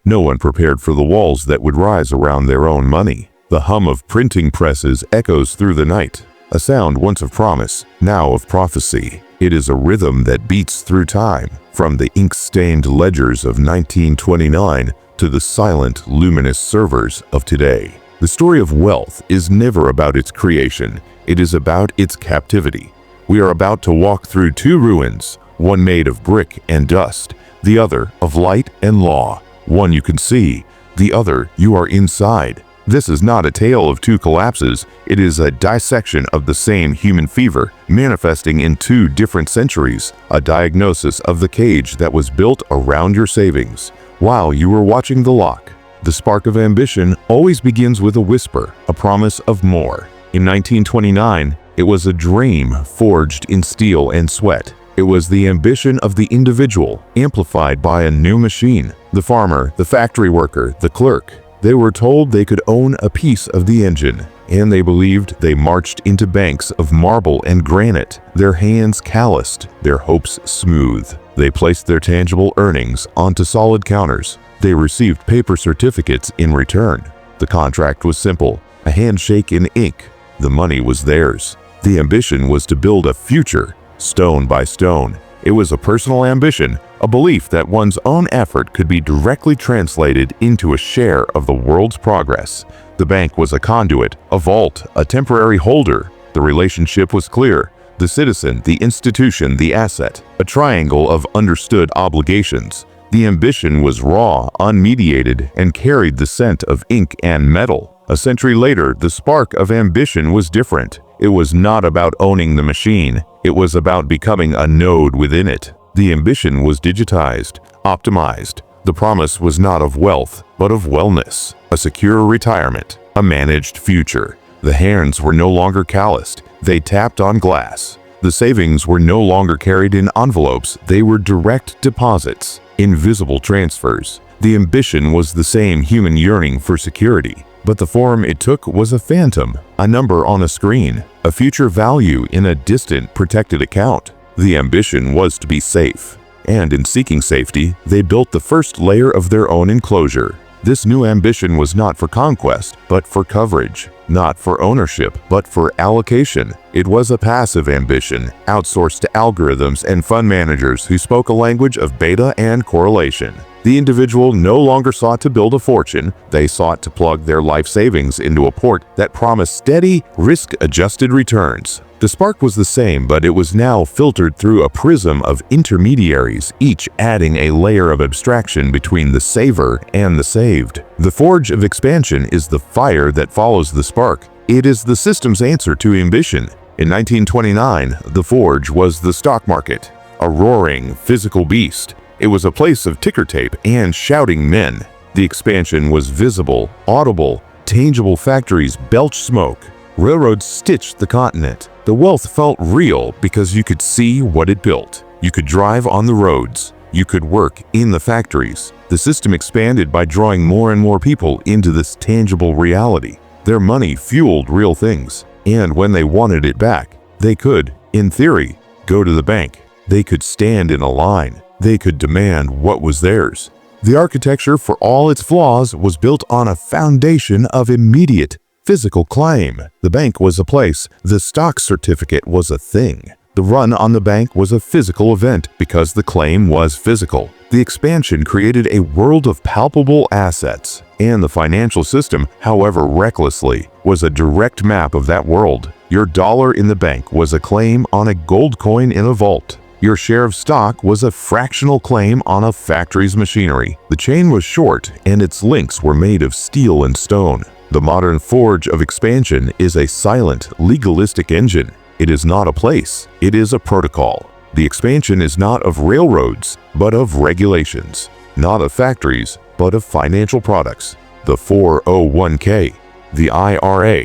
No one prepared for the walls that would rise around their own money. The hum of printing presses echoes through the night, a sound once of promise, now of prophecy. It is a rhythm that beats through time, from the ink-stained ledgers of 1929 to the silent, luminous servers of today. The story of wealth is never about its creation, it is about its captivity. We are about to walk through two ruins, one made of brick and dust, the other of light and law. One you can see, the other you are inside. This is not a tale of two collapses, it is a dissection of the same human fever, manifesting in two different centuries, a diagnosis of the cage that was built around your savings, while you were watching the lock. The spark of ambition always begins with a whisper, a promise of more. In 1929, it was a dream forged in steel and sweat. It was the ambition of the individual, amplified by a new machine. The farmer, the factory worker, the clerk. They were told they could own a piece of the engine, and they believed they marched into banks of marble and granite, their hands calloused, their hopes smooth. They placed their tangible earnings onto solid counters. They received paper certificates in return. The contract was simple, a handshake in ink. The money was theirs. The ambition was to build a future, stone by stone. It was a personal ambition, a belief that one's own effort could be directly translated into a share of the world's progress. The bank was a conduit, a vault, a temporary holder. The relationship was clear. The citizen, the institution, the asset, a triangle of understood obligations. The ambition was raw, unmediated, and carried the scent of ink and metal. A century later, the spark of ambition was different. It was not about owning the machine. It was about becoming a node within it. The ambition was digitized, optimized. The promise was not of wealth, but of wellness, a secure retirement, a managed future. The hands were no longer calloused. They tapped on glass. The savings were no longer carried in envelopes. They were direct deposits, invisible transfers. The ambition was the same human yearning for security, but the form it took was a phantom, a number on a screen, a future value in a distant, protected account. The ambition was to be safe, and in seeking safety, they built the first layer of their own enclosure. This new ambition was not for conquest, but for coverage, not for ownership, but for allocation. It was a passive ambition, outsourced to algorithms and fund managers who spoke a language of beta and correlation. The individual no longer sought to build a fortune, they sought to plug their life savings into a port that promised steady, risk-adjusted returns. The spark was the same, but it was now filtered through a prism of intermediaries, each adding a layer of abstraction between the saver and the saved. The forge of expansion is the fire that follows the spark. It is the system's answer to ambition. In 1929, the forge was the stock market, a roaring, physical beast. It was a place of ticker tape and shouting men. The expansion was visible, audible, tangible. Factories belched smoke. Railroads stitched the continent. The wealth felt real because you could see what it built. You could drive on the roads. You could work in the factories. The system expanded by drawing more and more people into this tangible reality. Their money fueled real things. And when they wanted it back, they could, in theory, go to the bank. They could stand in a line. They could demand what was theirs. The architecture, for all its flaws, was built on a foundation of immediate physical claim. The bank was a place. The stock certificate was a thing. The run on the bank was a physical event because the claim was physical. The expansion created a world of palpable assets, and the financial system, however recklessly, was a direct map of that world. Your dollar in the bank was a claim on a gold coin in a vault. Your share of stock was a fractional claim on a factory's machinery. The chain was short, and its links were made of steel and stone. The modern forge of expansion is a silent, legalistic engine. It is not a place, it is a protocol. The expansion is not of railroads, but of regulations. Not of factories, but of financial products. The 401k, the IRA,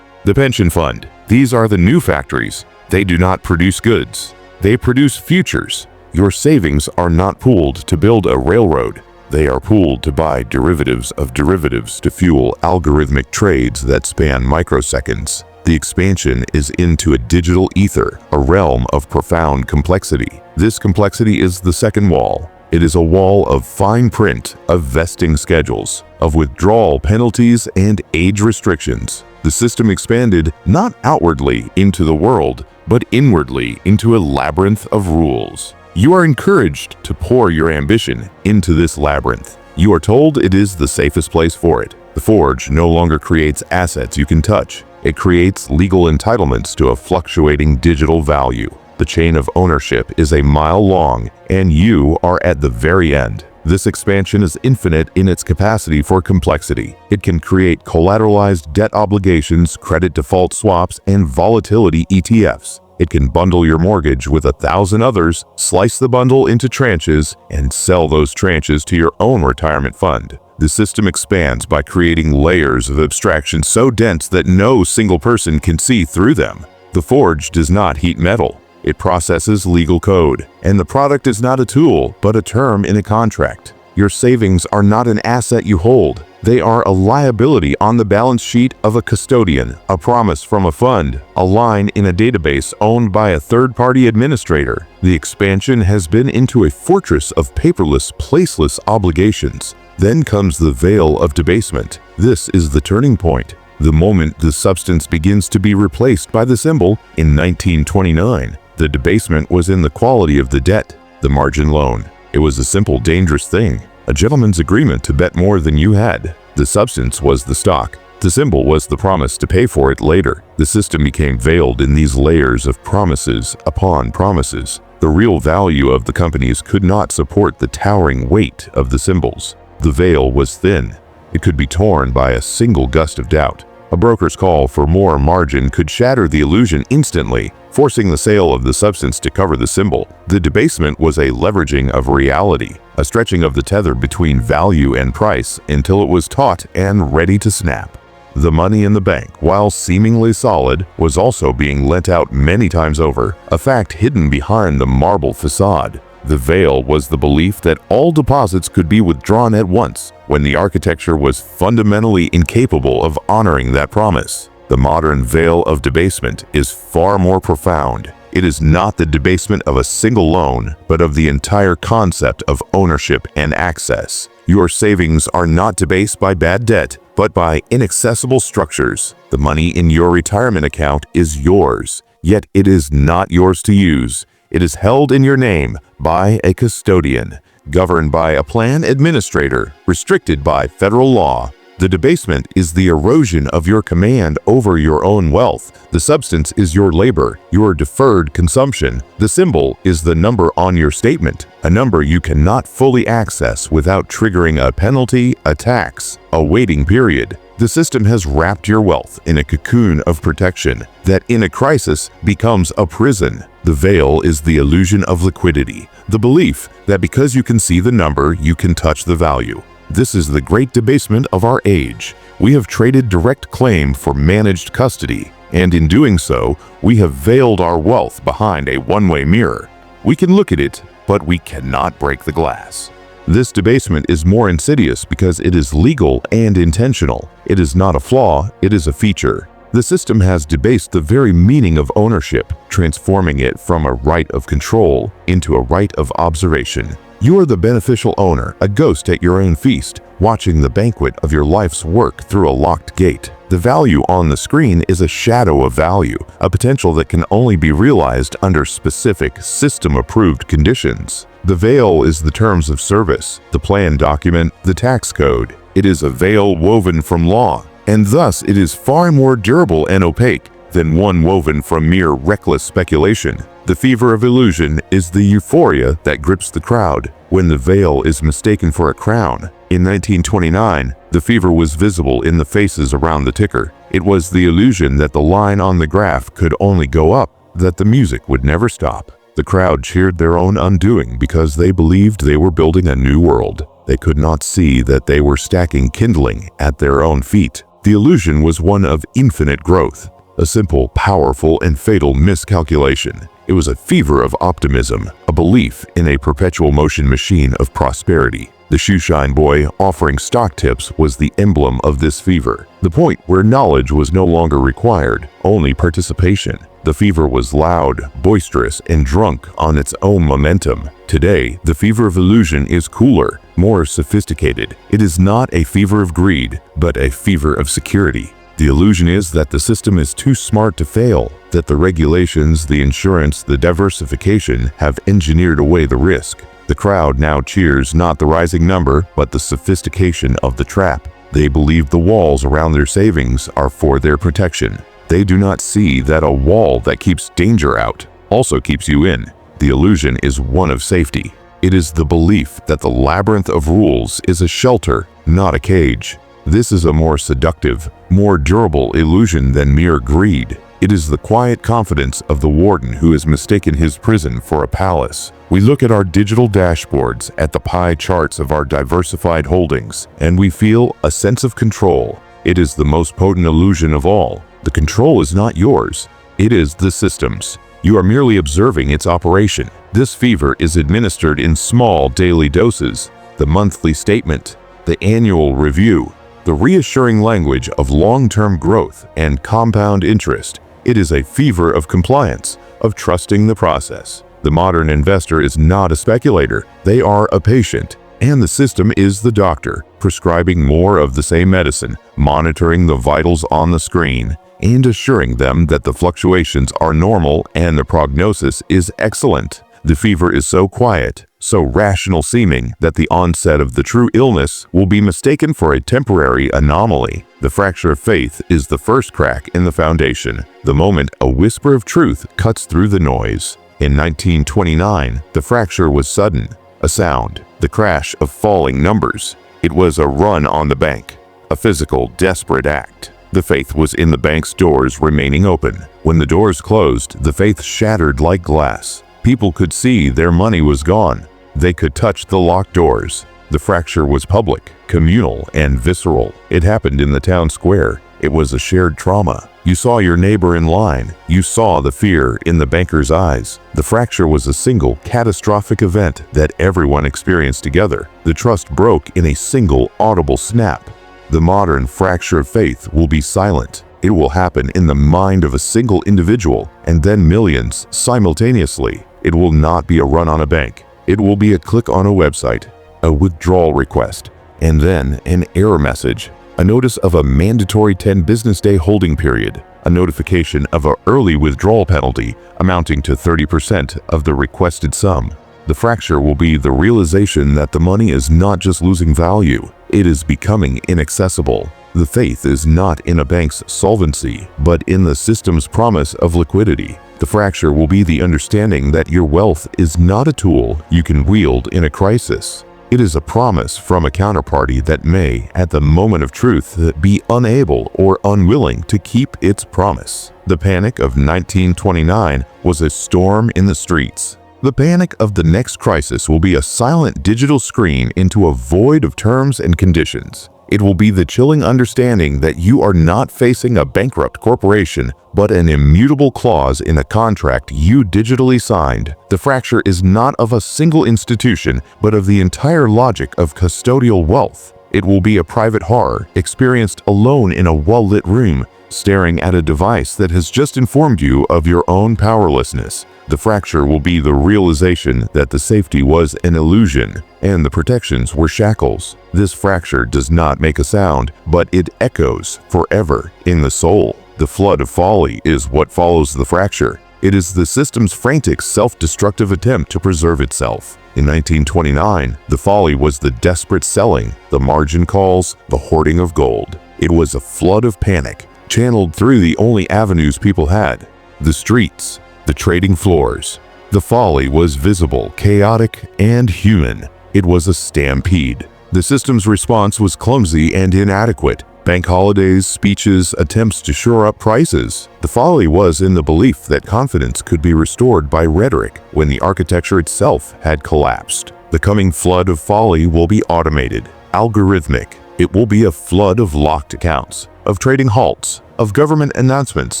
the pension fund. These are the new factories. They do not produce goods. They produce futures. Your savings are not pooled to build a railroad. They are pooled to buy derivatives of derivatives to fuel algorithmic trades that span microseconds. The expansion is into a digital ether, a realm of profound complexity. This complexity is the second wall. It is a wall of fine print, of vesting schedules, of withdrawal penalties and age restrictions. The system expanded not outwardly into the world, but inwardly into a labyrinth of rules. You are encouraged to pour your ambition into this labyrinth. You are told it is the safest place for it. The forge no longer creates assets you can touch. It creates legal entitlements to a fluctuating digital value. The chain of ownership is a mile long, and you are at the very end. This expansion is infinite in its capacity for complexity. It can create collateralized debt obligations, credit default swaps, and volatility ETFs. It can bundle your mortgage with 1,000 others, slice the bundle into tranches, and sell those tranches to your own retirement fund. The system expands by creating layers of abstraction so dense that no single person can see through them. The forge does not heat metal. It processes legal code, and the product is not a tool, but a term in a contract. Your savings are not an asset you hold. They are a liability on the balance sheet of a custodian, a promise from a fund, a line in a database owned by a third-party administrator. The expansion has been into a fortress of paperless, placeless obligations. Then comes the veil of debasement. This is the turning point. The moment the substance begins to be replaced by the symbol in 1929. The debasement was in the quality of the debt, the margin loan. It was a simple, dangerous thing, a gentleman's agreement to bet more than you had. The substance was the stock. The symbol was the promise to pay for it later. The system became veiled in these layers of promises upon promises. The real value of the companies could not support the towering weight of the symbols. The veil was thin. It could be torn by a single gust of doubt. A broker's call for more margin could shatter the illusion instantly, forcing the sale of the substance to cover the symbol. The debasement was a leveraging of reality, a stretching of the tether between value and price until it was taut and ready to snap. The money in the bank, while seemingly solid, was also being lent out many times over, a fact hidden behind the marble facade. The veil was the belief that all deposits could be withdrawn at once, when the architecture was fundamentally incapable of honoring that promise. The modern veil of debasement is far more profound. It is not the debasement of a single loan, but of the entire concept of ownership and access. Your savings are not debased by bad debt, but by inaccessible structures. The money in your retirement account is yours, yet it is not yours to use. It is held in your name by a custodian, governed by a plan administrator, restricted by federal law. The debasement is the erosion of your command over your own wealth. The substance is your labor, your deferred consumption. The symbol is the number on your statement, a number you cannot fully access without triggering a penalty, a tax, a waiting period. The system has wrapped your wealth in a cocoon of protection that in a crisis becomes a prison. The veil is the illusion of liquidity, the belief that because you can see the number, you can touch the value. This is the great debasement of our age. We have traded direct claim for managed custody, and in doing so, we have veiled our wealth behind a one-way mirror. We can look at it, but we cannot break the glass. This debasement is more insidious because it is legal and intentional. It is not a flaw, it is a feature. The system has debased the very meaning of ownership, transforming it from a right of control into a right of observation. You are the beneficial owner, a ghost at your own feast, watching the banquet of your life's work through a locked gate. The value on the screen is a shadow of value, a potential that can only be realized under specific, system-approved conditions. The veil is the terms of service, the plan document, the tax code. It is a veil woven from law, and thus it is far more durable and opaque than one woven from mere reckless speculation. The fever of illusion is the euphoria that grips the crowd when the veil is mistaken for a crown. In 1929, the fever was visible in the faces around the ticker. It was the illusion that the line on the graph could only go up, that the music would never stop. The crowd cheered their own undoing because they believed they were building a new world. They could not see that they were stacking kindling at their own feet. The illusion was one of infinite growth, a simple, powerful, and fatal miscalculation. It was a fever of optimism, a belief in a perpetual motion machine of prosperity. The shoeshine boy offering stock tips was the emblem of this fever, the point where knowledge was no longer required, only participation. The fever was loud, boisterous, and drunk on its own momentum. Today, the fever of illusion is cooler, more sophisticated. It is not a fever of greed, but a fever of security. The illusion is that the system is too smart to fail, that the regulations, the insurance, the diversification have engineered away the risk. The crowd now cheers not the rising number, but the sophistication of the trap. They believe the walls around their savings are for their protection. They do not see that a wall that keeps danger out also keeps you in. The illusion is one of safety. It is the belief that the labyrinth of rules is a shelter, not a cage. This is a more seductive, more durable illusion than mere greed. It is the quiet confidence of the warden who has mistaken his prison for a palace. We look at our digital dashboards, at the pie charts of our diversified holdings, and we feel a sense of control. It is the most potent illusion of all. The control is not yours. It is the system's. You are merely observing its operation. This fever is administered in small daily doses. The monthly statement, the annual review, the reassuring language of long-term growth and compound interest. It is a fever of compliance, of trusting the process. The modern investor is not a speculator. They are a patient. And the system is the doctor, prescribing more of the same medicine, monitoring the vitals on the screen, and assuring them that the fluctuations are normal and the prognosis is excellent. The fever is so quiet, so rational seeming, that the onset of the true illness will be mistaken for a temporary anomaly. The fracture of faith is the first crack in the foundation, the moment a whisper of truth cuts through the noise. In 1929, the fracture was sudden, a sound, the crash of falling numbers. It was a run on the bank, a physical, desperate act. The faith was in the bank's doors remaining open. When the doors closed, the faith shattered like glass. People could see their money was gone. They could touch the locked doors. The fracture was public, communal, and visceral. It happened in the town square. It was a shared trauma. You saw your neighbor in line. You saw the fear in the banker's eyes. The fracture was a single, catastrophic event that everyone experienced together. The trust broke in a single, audible snap. The modern fracture of faith will be silent. It will happen in the mind of a single individual, and then millions simultaneously. It will not be a run on a bank. It will be a click on a website, a withdrawal request, and then an error message, a notice of a mandatory 10 business day holding period, a notification of an early withdrawal penalty amounting to 30% of the requested sum. The fracture will be the realization that the money is not just losing value, it is becoming inaccessible. The faith is not in a bank's solvency, but in the system's promise of liquidity. The fracture will be the understanding that your wealth is not a tool you can wield in a crisis. It is a promise from a counterparty that may, at the moment of truth, be unable or unwilling to keep its promise. The panic of 1929 was a storm in the streets. The panic of the next crisis will be a silent digital screen into a void of terms and conditions. It will be the chilling understanding that you are not facing a bankrupt corporation, but an immutable clause in a contract you digitally signed. The fracture is not of a single institution, but of the entire logic of custodial wealth. It will be a private horror, experienced alone in a well-lit room, staring at a device that has just informed you of your own powerlessness. The fracture will be the realization that the safety was an illusion and the protections were shackles. This fracture does not make a sound, but it echoes forever in the soul. The flood of folly is what follows the fracture. It is the system's frantic, self-destructive attempt to preserve itself. In 1929, the folly was the desperate selling, the margin calls, the hoarding of gold. It was a flood of panic, channeled through the only avenues people had: the streets, the trading floors. The folly was visible, chaotic, and human. It was a stampede. The system's response was clumsy and inadequate. Bank holidays, speeches, attempts to shore up prices. The folly was in the belief that confidence could be restored by rhetoric when the architecture itself had collapsed. The coming flood of folly will be automated, algorithmic. It will be a flood of locked accounts, of trading halts, of government announcements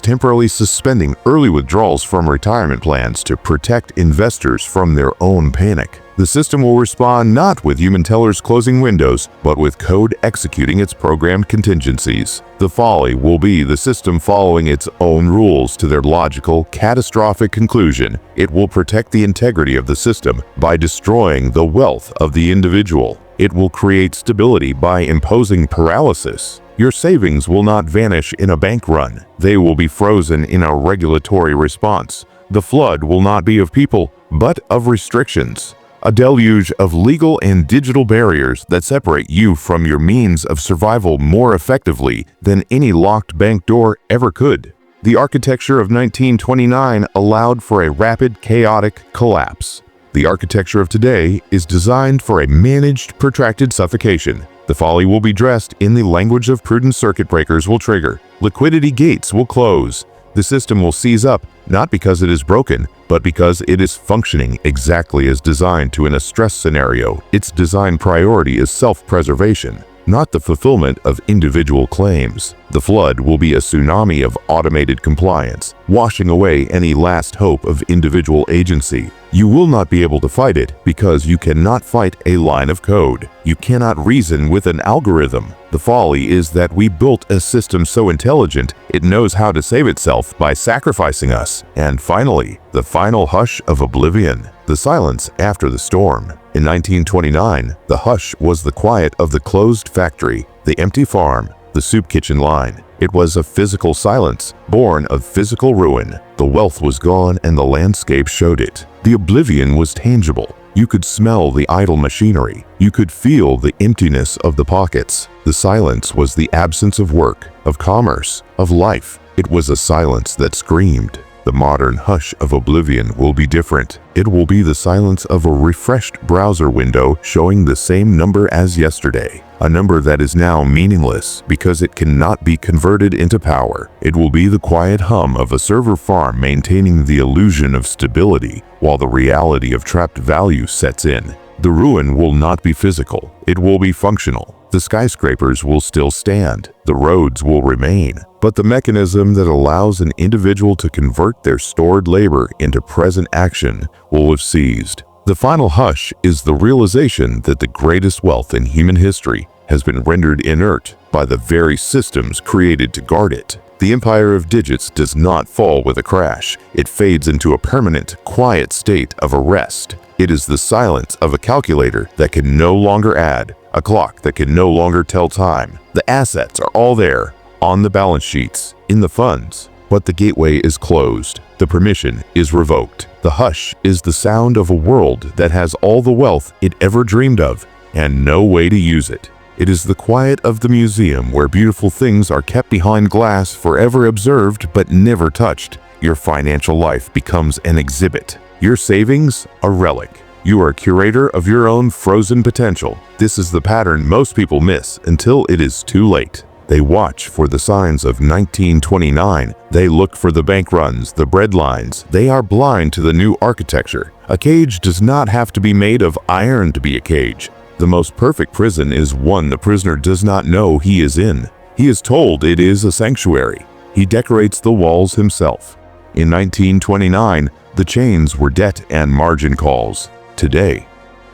temporarily suspending early withdrawals from retirement plans to protect investors from their own panic. The system will respond not with human tellers closing windows, but with code executing its programmed contingencies. The folly will be the system following its own rules to their logical, catastrophic conclusion. It will protect the integrity of the system by destroying the wealth of the individual. It will create stability by imposing paralysis. Your savings will not vanish in a bank run. They will be frozen in a regulatory response. The flood will not be of people, but of restrictions. A deluge of legal and digital barriers that separate you from your means of survival more effectively than any locked bank door ever could. The architecture of 1929 allowed for a rapid, chaotic collapse. The architecture of today is designed for a managed, protracted suffocation. The folly will be dressed in the language of prudent. Circuit breakers will trigger. Liquidity gates will close. The system will seize up, not because it is broken, but because it is functioning exactly as designed to in a stress scenario. Its design priority is self-preservation, not the fulfillment of individual claims. The flood will be a tsunami of automated compliance, washing away any last hope of individual agency. You will not be able to fight it because you cannot fight a line of code. You cannot reason with an algorithm. The folly is that we built a system so intelligent it knows how to save itself by sacrificing us. And finally, the final hush of oblivion, the silence after the storm. In 1929, the hush was the quiet of the closed factory, the empty farm, the soup kitchen line. It was a physical silence, born of physical ruin. The wealth was gone and the landscape showed it. The oblivion was tangible. You could smell the idle machinery. You could feel the emptiness of the pockets. The silence was the absence of work, of commerce, of life. It was a silence that screamed. The modern hush of oblivion will be different. It will be the silence of a refreshed browser window showing the same number as yesterday, a number that is now meaningless because it cannot be converted into power. It will be the quiet hum of a server farm maintaining the illusion of stability while the reality of trapped value sets in. The ruin will not be physical, it will be functional. The skyscrapers will still stand, the roads will remain, but the mechanism that allows an individual to convert their stored labor into present action will have ceased. The final hush is the realization that the greatest wealth in human history has been rendered inert by the very systems created to guard it. The empire of digits does not fall with a crash. It fades into a permanent, quiet state of arrest. It is the silence of a calculator that can no longer add, a clock that can no longer tell time. The assets are all there, on the balance sheets, in the funds, but the gateway is closed. The permission is revoked. The hush is the sound of a world that has all the wealth it ever dreamed of and no way to use it. It is the quiet of the museum where beautiful things are kept behind glass, forever observed but never touched. Your financial life becomes an exhibit. Your savings, a relic. You are a curator of your own frozen potential. This is the pattern most people miss until it is too late. They watch for the signs of 1929. They look for the bank runs, the bread lines. They are blind to the new architecture. A cage does not have to be made of iron to be a cage. The most perfect prison is one the prisoner does not know he is in. He is told it is a sanctuary. He decorates the walls himself. In 1929, the chains were debt and margin calls. Today,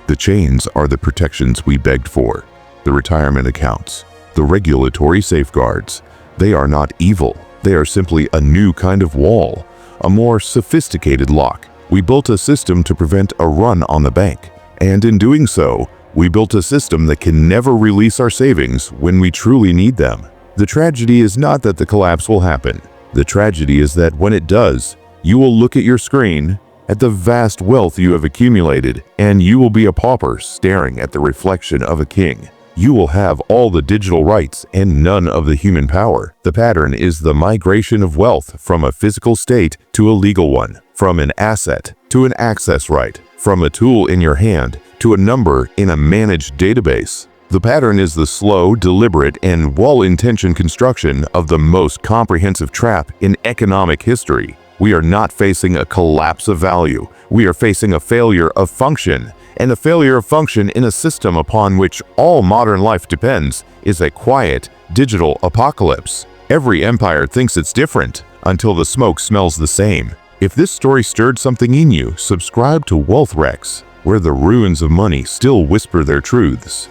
the chains are the protections we begged for, the retirement accounts, the regulatory safeguards. They are not evil. They are simply a new kind of wall, a more sophisticated lock. We built a system to prevent a run on the bank, and in doing so, we built a system that can never release our savings when we truly need them. The tragedy is not that the collapse will happen. The tragedy is that when it does, you will look at your screen, at the vast wealth you have accumulated, and you will be a pauper staring at the reflection of a king. You will have all the digital rights and none of the human power. The pattern is the migration of wealth from a physical state to a legal one, from an asset to an access right, from a tool in your hand to a number in a managed database. The pattern is the slow, deliberate, and well-intentioned construction of the most comprehensive trap in economic history. We are not facing a collapse of value. We are facing a failure of function. And the failure of function in a system upon which all modern life depends is a quiet, digital apocalypse. Every empire thinks it's different until the smoke smells the same. If this story stirred something in you, subscribe to Wealth Rex. where the ruins of money still whisper their truths.